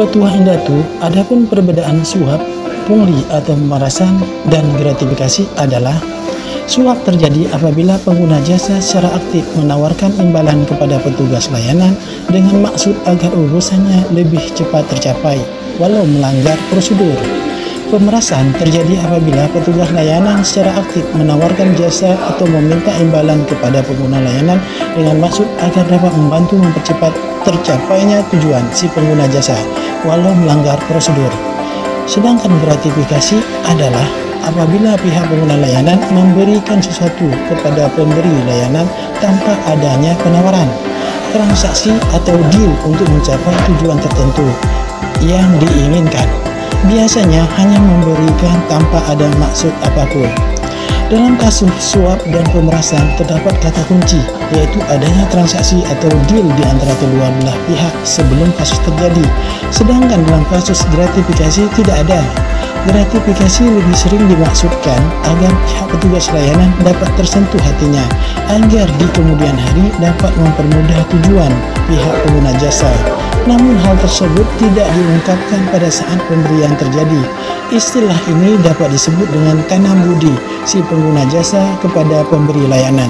Petuah Indatu, adapun perbedaan suap, pungli atau pemerasan, dan gratifikasi adalah: suap terjadi apabila pengguna jasa secara aktif menawarkan imbalan kepada petugas layanan dengan maksud agar urusannya lebih cepat tercapai, walau melanggar prosedur. Pemerasan terjadi apabila petugas layanan secara aktif menawarkan jasa atau meminta imbalan kepada pengguna layanan dengan maksud agar dapat membantu mempercepat tercapainya tujuan si pengguna jasa, walau melanggar prosedur. Sedangkan gratifikasi adalah apabila pihak pengguna layanan memberikan sesuatu kepada pemberi layanan tanpa adanya penawaran, transaksi atau deal untuk mencapai tujuan tertentu yang diinginkan. Biasanya hanya memberikan tanpa ada maksud apapun. Dalam kasus suap dan pemerasan terdapat kata kunci, yaitu adanya transaksi atau deal di antara kedua belah pihak sebelum kasus terjadi. Sedangkan dalam kasus gratifikasi tidak ada. Gratifikasi lebih sering dimaksudkan agar pihak petugas layanan dapat tersentuh hatinya, agar di kemudian hari dapat mempermudah tujuan pihak pengguna jasa. Namun hal tersebut tidak diungkapkan pada saat pemberian terjadi. Istilah ini dapat disebut dengan tanam budi si pengguna jasa kepada pemberi layanan.